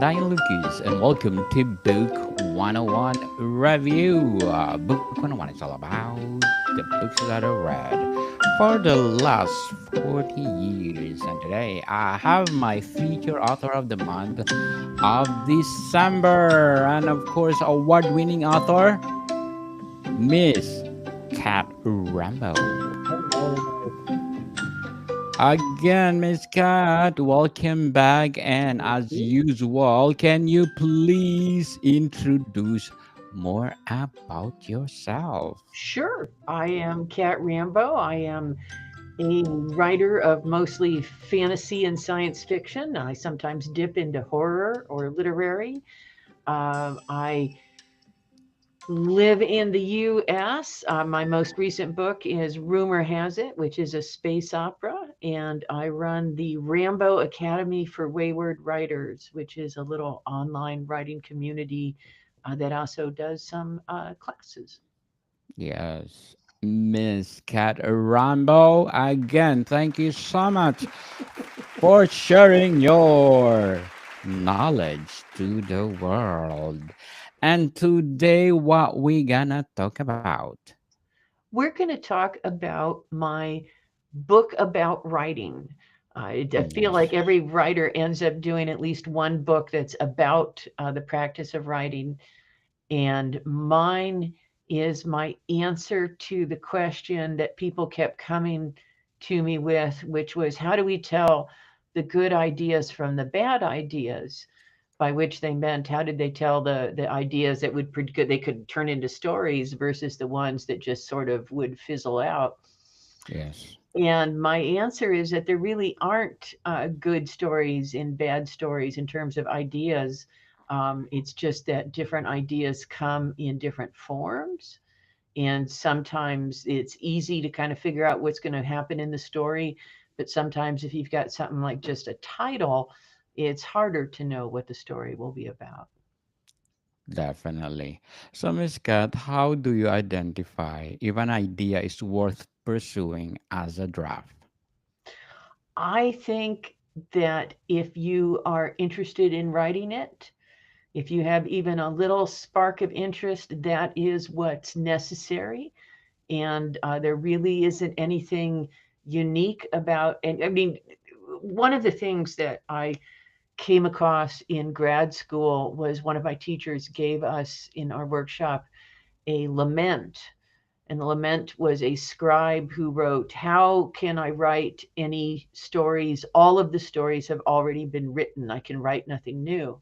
And I'm Lucas, and welcome to Book 101 Review. Book 101 is all about the books that I read for the last 40 years. And today I have my feature author of the month of December, and of course, award winning author, Miss Kat Rambo. Hello. Again, Miss Cat, welcome back. And Thank as you. usual, can you please introduce more about yourself? Sure. I am Kat Rambo. I am a writer of mostly fantasy and science fiction. I sometimes dip into horror or literary. I live in the US. My most recent book is Rumor Has It, which is a space opera. And I run the Rambo Academy for Wayward Writers, which is a little online writing community that also does some classes. Yes, Miss Cat Rambo. Again, thank you so much for sharing your knowledge to the world. And today, what we gonna talk about? We're going to talk about my book about writing. I feel Yes. like every writer ends up doing at least one book that's about the practice of writing. And mine is my answer to the question that people kept coming to me with, which was how do we tell the good ideas from the bad ideas? By which they meant how did they tell the ideas that they could turn into stories versus the ones that just sort of would fizzle out. Yes. And my answer is that there really aren't good stories and bad stories in terms of ideas. It's just that different ideas come in different forms. And sometimes it's easy to kind of figure out what's going to happen in the story. But sometimes if you've got something like just a title, it's harder to know what the story will be about. Definitely. So, Miss Cat, how do you identify if an idea is worth pursuing as a draft? I think that if you are interested in writing it, if you have even a little spark of interest, that is what's necessary. And there really isn't anything unique about, and I mean, one of the things that I came across in grad school was one of my teachers gave us in our workshop a lament. And the lament was a scribe who wrote, how can I write any stories? All of the stories have already been written. I can write nothing new.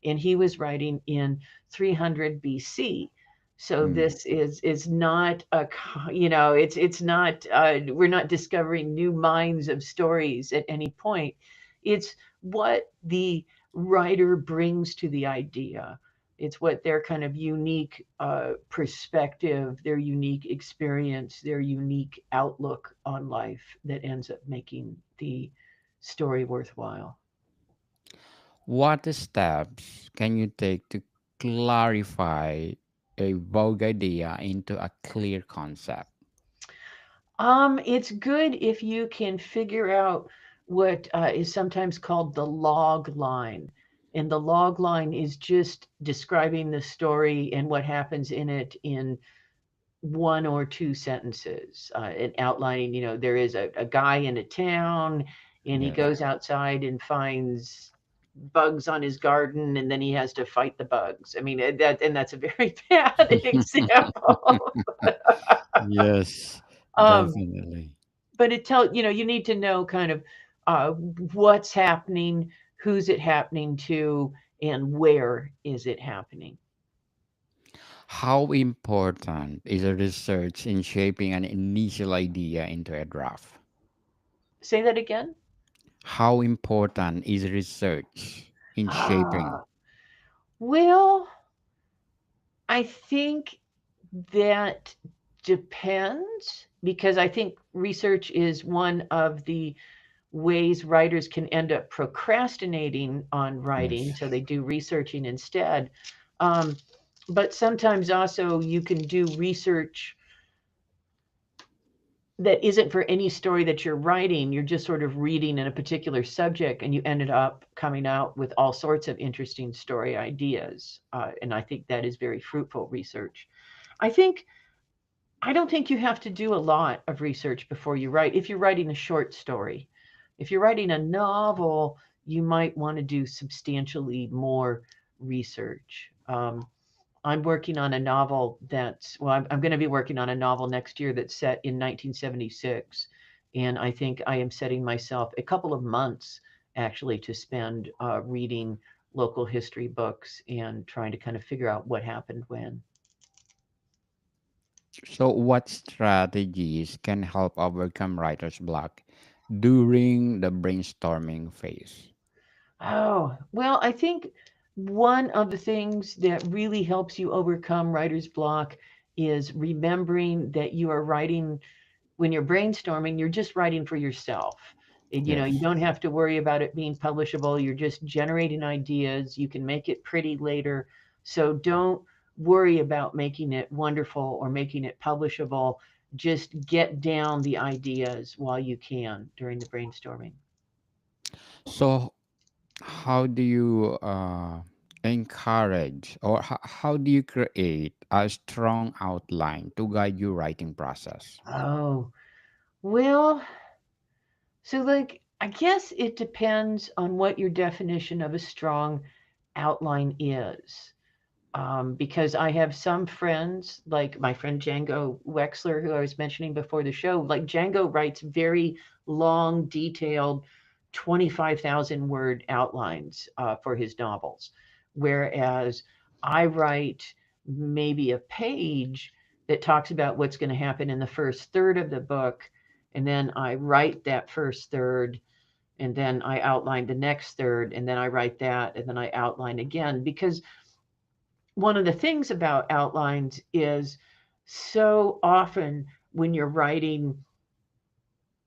And he was writing in 300 BC. So Hmm. this is not a, it's not we're not discovering new minds of stories at any point. It's what the writer brings to the idea. It's what their kind of unique perspective, their unique experience, their unique outlook on life that ends up making the story worthwhile. What steps can you take to clarify a vague idea into a clear concept? It's good if you can figure out what is sometimes called the log line. And the log line is just describing the story and what happens in it in one or two sentences, and outlining, there is a guy in a town and he Yes. goes outside and finds bugs on his garden and then he has to fight the bugs. I mean, that's a very bad example. Yes, um, definitely. but you need to know kind of what's happening, who's it happening to, and where is it happening. How important is the research in shaping an initial idea into a draft? Say that again. How important is research in shaping? uh, well, I think that depends, because I think research is one of the ways writers can end up procrastinating on writing, Yes. so they do researching instead. um, but sometimes also you can do research that isn't for any story that you're writing. You're just sort of reading in a particular subject, and you ended up coming out with all sorts of interesting story ideas. And I think that is very fruitful research. I think I don't think you have to do a lot of research before you write. If you're writing a short story, if you're writing a novel, you might want to do substantially more research. I'm working on a novel that's, well, I'm going to be working on a novel next year that's set in 1976. And I think I am setting myself a couple of months actually to spend reading local history books and trying to kind of figure out what happened when. So, what strategies can help overcome writer's block during the brainstorming phase? Oh, well, I think one of the things that really helps you overcome writer's block is remembering that you are writing when you're brainstorming, you're just writing for yourself. And, you Yes. don't have to worry about it being publishable. You're just generating ideas. You can make it pretty later. So don't worry about making it wonderful or making it publishable. Just get down the ideas while you can during the brainstorming. So, how do you encourage, or how do you create a strong outline to guide your writing process? Oh, well, so like, I guess it depends on what your definition of a strong outline is. Because I have some friends, like my friend Django Wexler, who I was mentioning before the show. Like Django writes very long, detailed, 25,000 word outlines for his novels, whereas I write maybe a page that talks about what's going to happen in the first third of the book, and then I write that first third, and then I outline the next third, and then I write that, and then I outline again. Because one of the things about outlines is so often when you're writing,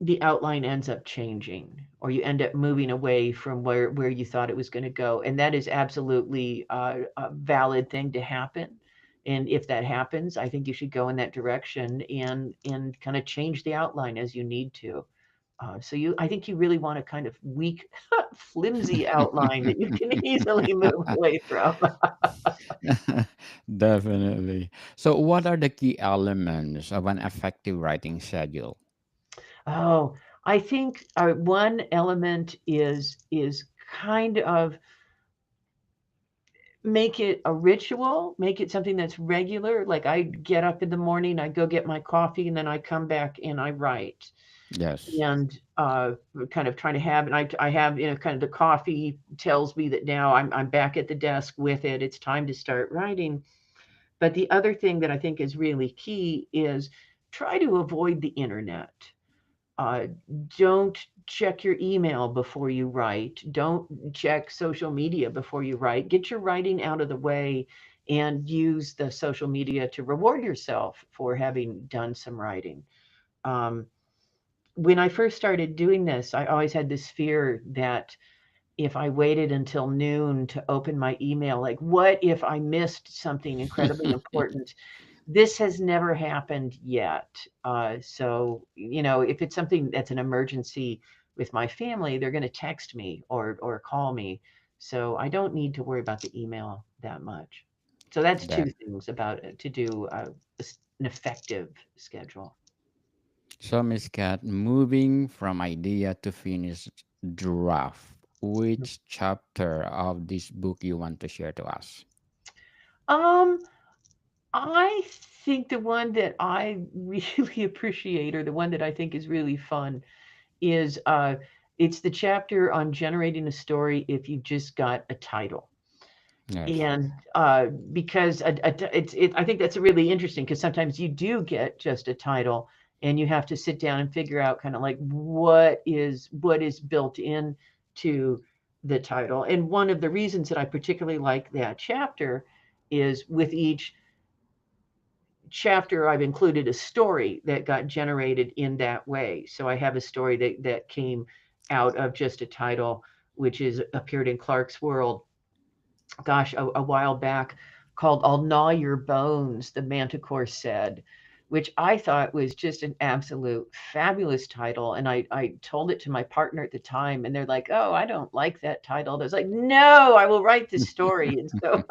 the outline ends up changing, or you end up moving away from where you thought it was going to go, and that is absolutely a valid thing to happen. And if that happens, I think you should go in that direction and kind of change the outline as you need to. I think you really want a kind of weak, flimsy outline that you can easily move away from. Definitely. So, what are the key elements of an effective writing schedule? Oh, I think one element is kind of make it a ritual, make it something that's regular. Like I get up in the morning, I go get my coffee, and then I come back and I write. Yes, And kind of trying to have, and I have, kind of the coffee tells me that now I'm back at the desk with it. It's time to start writing. But the other thing that I think is really key is try to avoid the internet. Uh, don't check your email before you write. Don't check social media before you write. Get your writing out of the way and use the social media to reward yourself for having done some writing. Um, when I first started doing this, I always had this fear that if I waited until noon to open my email, like, what if I missed something incredibly important? This has never happened yet. If it's something that's an emergency with my family, they're going to text me or call me. So I don't need to worry about the email that much. So that's two that. things about it to do an effective schedule. So, Miss Cat, moving from idea to finished draft, which chapter of this book you want to share to us? Um, I think the one that I really appreciate, or the one that I think is really fun, is it's the chapter on generating a story if you just got a title. Yes. And because I think that's really interesting because sometimes you do get just a title and you have to sit down and figure out kind of like what is built in to the title. And one of the reasons that I particularly like that chapter is with each chapter I've included a story that got generated in that way. So I have a story that came out of just a title, which is appeared in Clark's World, gosh, a while back, called "I'll Gnaw Your Bones," the Manticore said. which I thought was just an absolute fabulous title. And I told it to my partner at the time, and they're like, "Oh, I don't like that title." I was like, "No, I will write this story." And so,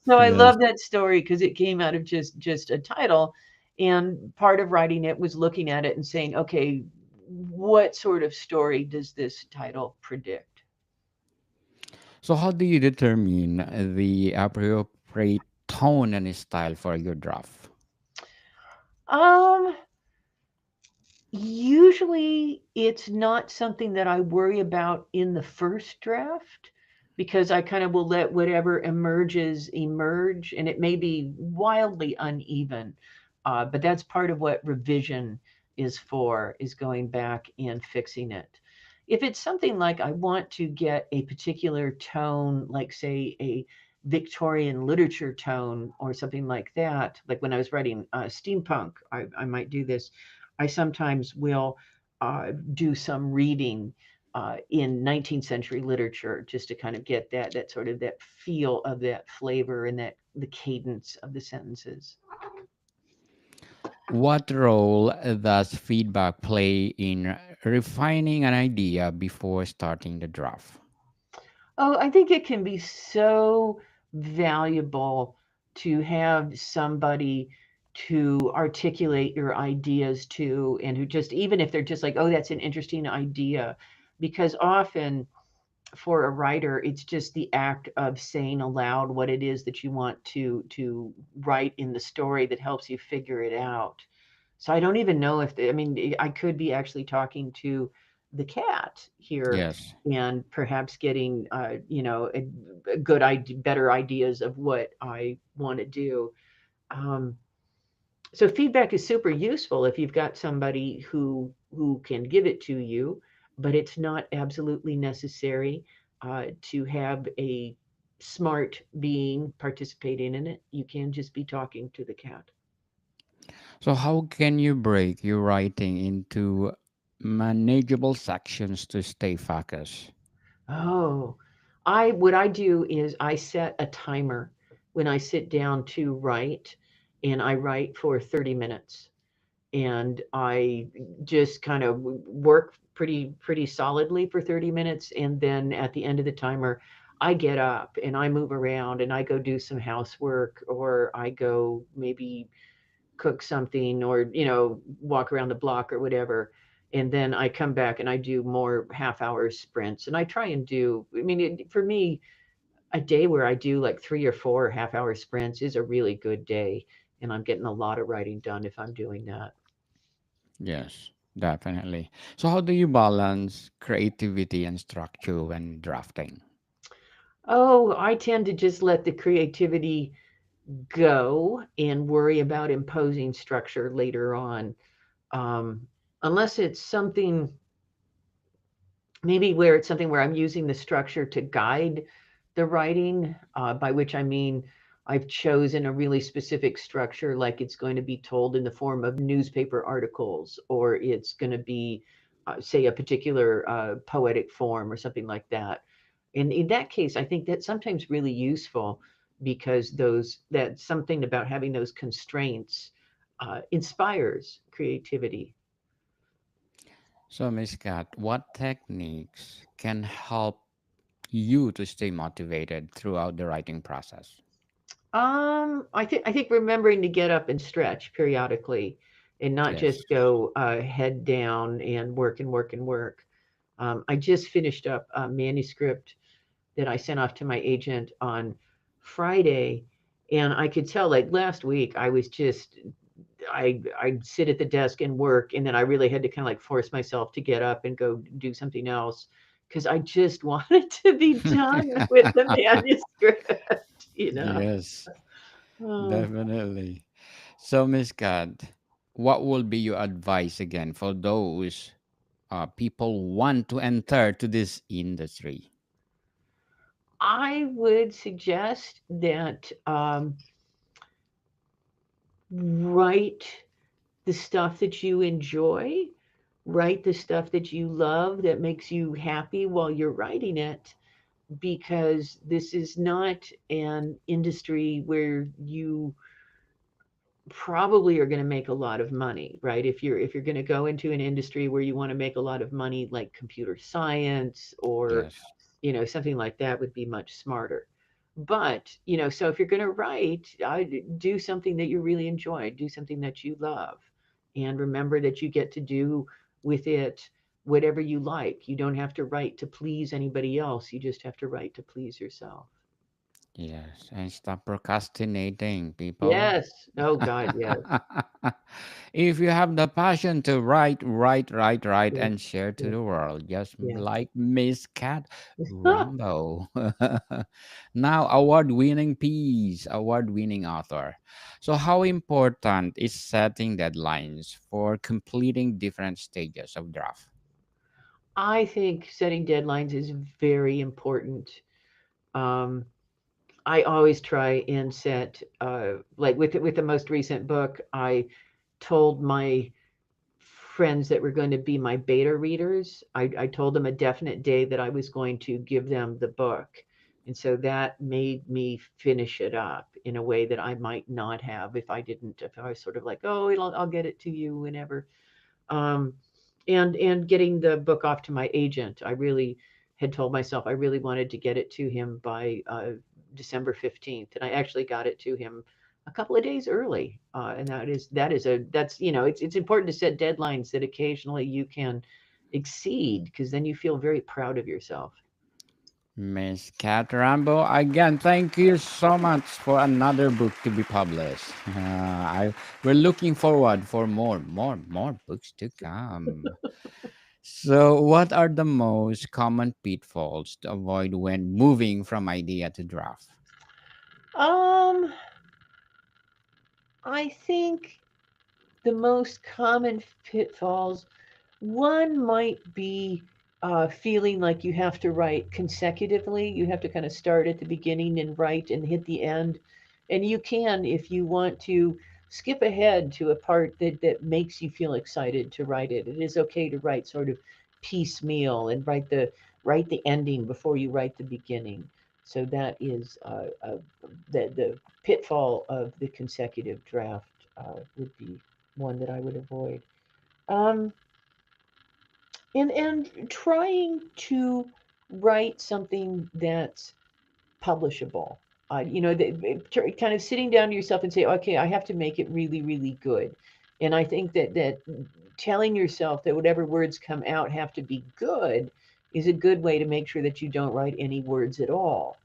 so I Yes. love that story because it came out of just a title, and part of writing it was looking at it and saying, "Okay, what sort of story does this title predict?" So, how do you determine the appropriate tone and style for your draft? Um, Usually it's not something that I worry about in the first draft because I kind of will let whatever emerges emerge, and it may be wildly uneven. But that's part of what revision is for, is going back and fixing it. If it's something like I want to get a particular tone, like say a Victorian literature tone or something like that, like when I was writing steampunk, I might do this. I sometimes will do some reading in 19th century literature just to kind of get that sort of that feel of that flavor and that the cadence of the sentences. What role does feedback play in refining an idea before starting the draft? Oh, I think it can be so valuable to have somebody to articulate your ideas to, and who just, even if they're just like, oh, that's an interesting idea, because often for a writer, it's just the act of saying aloud what it is that you want to write in the story that helps you figure it out. So I don't even know if I mean, I could be actually talking to the cat here Yes. and perhaps getting a good idea, better ideas of what I want to do. Um, so feedback is super useful if you've got somebody who can give it to you, but it's not absolutely necessary to have a smart being participating in it. You can just be talking to the cat. So, how can you break your writing into manageable sections to stay focused? Oh, I what I do is I set a timer when I sit down to write, and I write for 30 minutes. And I just kind of work pretty solidly for 30 minutes, and then at the end of the timer, I get up and I move around and I go do some housework, or I go maybe cook something, or walk around the block or whatever, and then I come back and I do more half-hour sprints, and I try and do, I mean, for me, a day where I do like 3 or 4 half-hour sprints is a really good day, and I'm getting a lot of writing done if I'm doing that. Yes, definitely. So, how do you balance creativity and structure when drafting? Oh, I tend to just let the creativity go and worry about imposing structure later on. Um, Unless it's something, maybe where it's something where I'm using the structure to guide the writing, by which I mean I've chosen a really specific structure, like it's going to be told in the form of newspaper articles, or it's going to be, say, a particular poetic form or something like that. And in that case, I think that's sometimes really useful because that something about having those constraints inspires creativity. So, Miss Kat, what techniques can help you to stay motivated throughout the writing process? I think remembering to get up and stretch periodically, and not Yes. just go head down and work and work and work. I just finished up a manuscript that I sent off to my agent on Friday, and I could tell, like last week I was just, I'd sit at the desk and work, and then I really had to kind of like force myself to get up and go do something else because I just wanted to be done with the manuscript. Yes, Oh. definitely. So, Miss Kat, what will be your advice again for those people want to enter to this industry? I would suggest that write the stuff that you enjoy, write the stuff that you love, that makes you happy while you're writing it, because this is not an industry where you probably are going to make a lot of money, right? If you're going to go into an industry where you want to make a lot of money, like computer science or Yes. something like that would be much smarter. But so if you're going to write, do something that you really enjoy, do something that you love, and remember that you get to do with it whatever you like. You don't have to write to please anybody else. You just have to write to please yourself. Yes. And stop procrastinating, people. Yes. Oh God, yes. If you have the passion to write, Yeah. and share to Yeah. the world, just Yeah. like Miss Cat Rambo. Now, award winning piece, award winning author. So, how important is setting deadlines for completing different stages of draft? I think setting deadlines is very important. Um, I always try and set, like with the most recent book, I told my friends that were going to be my beta readers. I told them a definite day that I was going to give them the book. And so that made me finish it up in a way that I might not have if I didn't, if I was sort of like, oh, I'll get it to you whenever. Um, and getting the book off to my agent, I really had told myself I really wanted to get it to him by December 15th, and I actually got it to him a couple of days early. And that's it's important to set deadlines that occasionally you can exceed because then you feel very proud of yourself. Miss Cat Rambo, again, thank you so much for another book to be published. We're looking forward for more books to come. So, what are the most common pitfalls to avoid when moving from idea to draft? Um, I think the most common pitfalls, one might be feeling like you have to write consecutively. You have to kind of start at the beginning and write and hit the end. And you can, if you want to, skip ahead to a part that makes you feel excited to write it. It is okay to write sort of piecemeal and write the ending before you write the beginning. So that is the pitfall of the consecutive draft would be one that I would avoid. Um, and trying to write something that's publishable. Kind of sitting down to yourself and say, okay, I have to make it really, really good. And I think that telling yourself that whatever words come out have to be good is a good way to make sure that you don't write any words at all.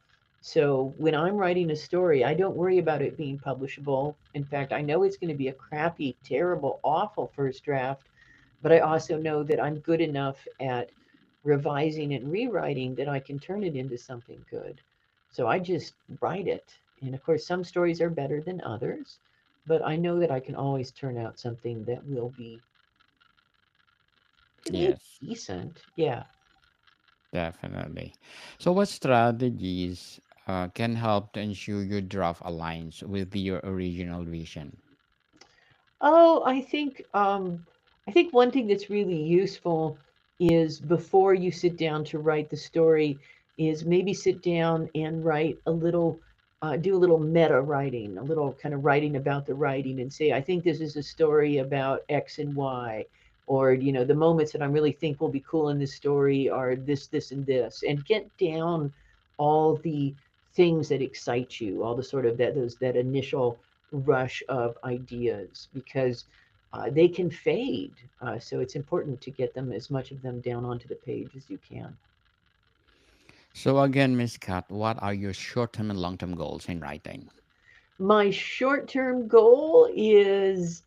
So when I'm writing a story, I don't worry about it being publishable. In fact, I know it's going to be a crappy, terrible, awful first draft, but I also know that I'm good enough at revising and rewriting that I can turn it into something good. So I just write it. And of course, some stories are better than others, but I know that I can always turn out something that will be at least Yes, decent. Yeah. definitely. So, what strategies can help to ensure your draft aligns with your original vision? Oh, I think one thing that's really useful is before you sit down to write the story is maybe sit down and write a little do a little meta writing, a little kind of writing about the writing and say, I think this is a story about X and Y, or the moments that I really think will be cool in this story are this, this, and this, and get down all the things that excite you, all the sort of that initial rush of ideas because they can fade. So it's important to get them as much of them down onto the page as you can. So, again, Miss Cat, what are your short term and long term goals in writing? My short-term goal is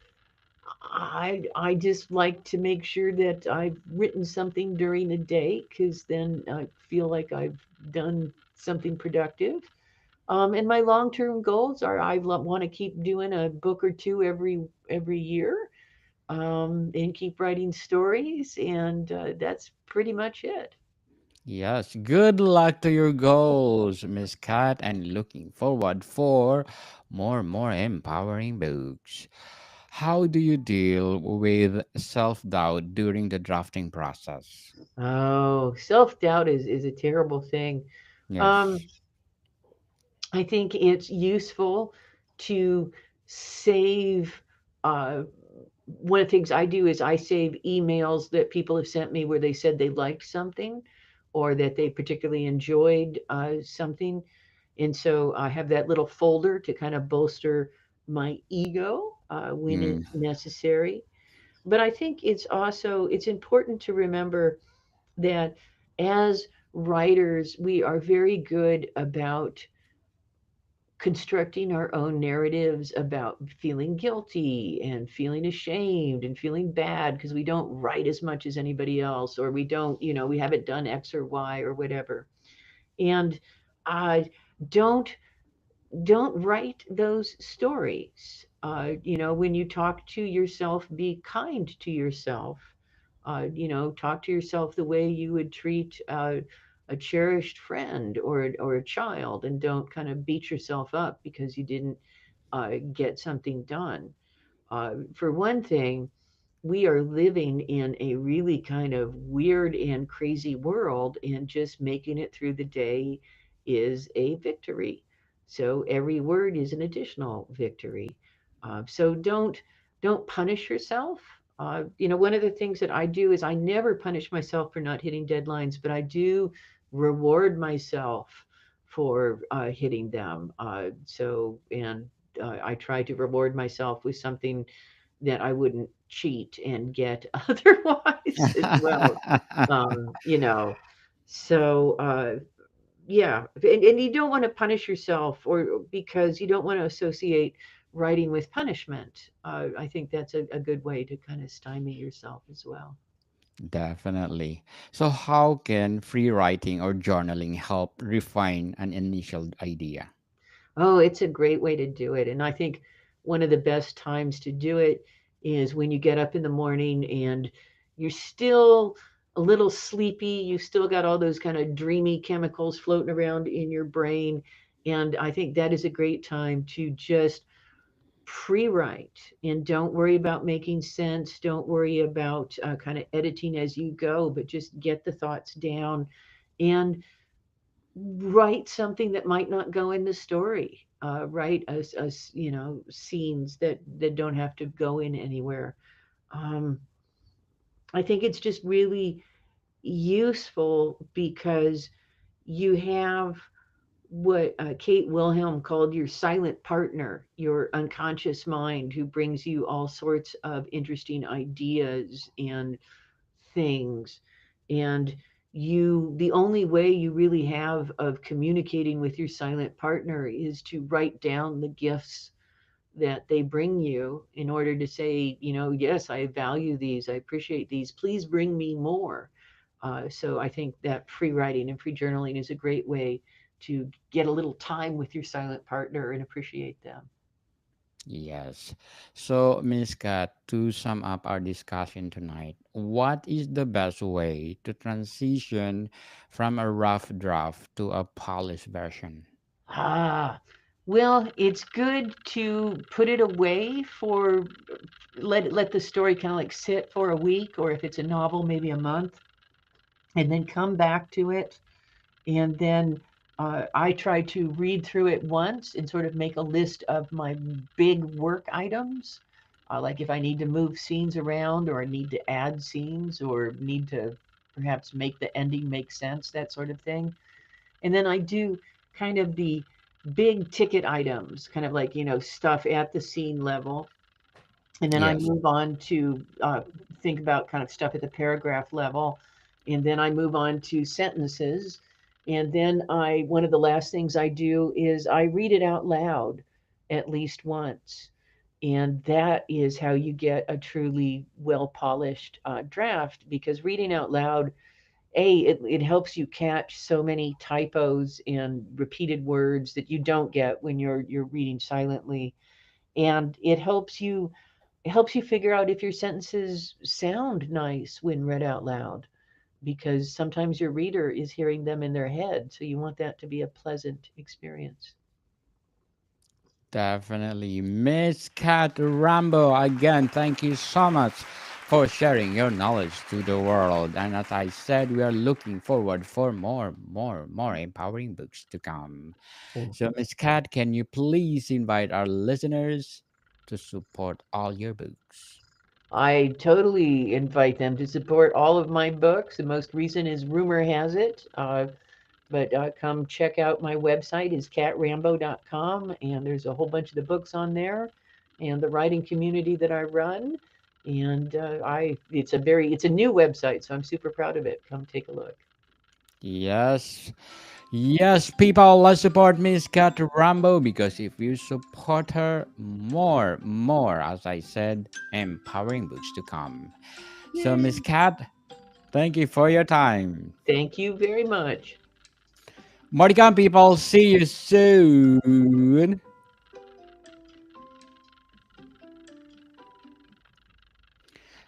I just like to make sure that I've written something during the day because then I feel like I've done something productive. And my long-term goals are I want to keep doing a book or two every year, and keep writing stories, and that's pretty much it. Yes, good luck to your goals, Miss Cat, and looking forward for more empowering books. How do you deal with self-doubt during the drafting process? Oh, self-doubt is a terrible thing. Um, Yes. I think it's useful to save uh, one of the things I do is I save emails that people have sent me where they said they liked something or that they particularly enjoyed something. And so I have that little folder to kind of bolster my ego when Mm, it's necessary. But I think it's important to remember that as writers, we are very good about constructing our own narratives about feeling guilty and feeling ashamed and feeling bad because we don't write as much as anybody else, or we don't, we haven't done X or Y or whatever. And uh, don't don't write those stories. When you talk to yourself, be kind to yourself. Talk to yourself the way you would treat a cherished friend or a child, and don't kind of beat yourself up because you didn't get something done. For one thing, we are living in a really kind of weird and crazy world, and just making it through the day is a victory. So every word is an additional victory. So don't punish yourself. One of the things that I do is I never punish myself for not hitting deadlines, but I do reward myself for hitting them. I try to reward myself with something that I wouldn't cheat and get otherwise as well. Um, you know, so yeah, and you don't want to punish yourself, or because you don't want to associate writing with punishment. I think that's a good way to kind of stymie yourself as well. definitely. So, how can free writing or journaling help refine an initial idea? Oh, it's a great way to do it. And I think one of the best times to do it is when you get up in the morning and you're still a little sleepy. You still got all those kind of dreamy chemicals floating around in your brain. And I think that is a great time to just pre-write, and don't worry about making sense. Don't worry about kind of editing as you go, but just get the thoughts down and write something that might not go in the story. Write as scenes that don't have to go in anywhere. Um, I think it's just really useful because you have what Kate Wilhelm called your silent partner, your unconscious mind, who brings you all sorts of interesting ideas and things. And the only way you really have of communicating with your silent partner is to write down the gifts that they bring you, in order to say, yes, I value these, I appreciate these, please bring me more. So I think that free writing and free journaling is a great way to get a little time with your silent partner and appreciate them. Yes. So, Miss Kat, to sum up our discussion tonight, what is the best way to transition from a rough draft to a polished version? Ah, well, it's good to put it away for let the story kind of like sit for a week, or if it's a novel, maybe a month, and then come back to it. And then I try to read through it once and sort of make a list of my big work items. Like if I need to move scenes around, or I need to add scenes, or need to perhaps make the ending make sense, that sort of thing. And then I do kind of the big ticket items, kind of like, stuff at the scene level. And then I Yes. move on to think about kind of stuff at the paragraph level. And then I move on to sentences. And then one of the last things I do is I read it out loud at least once. And that is how you get a truly well polished draft, because reading out loud, it helps you catch so many typos and repeated words that you don't get when you're reading silently. And it helps you figure out if your sentences sound nice when read out loud, because sometimes your reader is hearing them in their head. So you want that to be a pleasant experience. Definitely. Miss Kat Rambo, again, thank you so much for sharing your knowledge to the world. And as I said, we are looking forward for more empowering books to come. Thank So, you. Miss Kat, can you please invite our listeners? to support all your books? I totally invite them to support all of my books. The most recent is Rumor Has It. But come check out my website is catrambo.com, and there's a whole bunch of the books on there and the writing community that I run. And it's a new website, so I'm super proud of it. Come take a look. Yes. Yes, people, let's support Miss Cat Rambo because if you support her, more, as I said, empowering books to come. So, Miss Yay. Cat, thank you for your time. Thank you very much. More people. See you soon.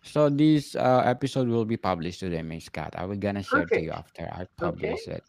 So, this episode will be published today, Miss Cat. I will gonna share to you Perfect. after I Okay. publish it.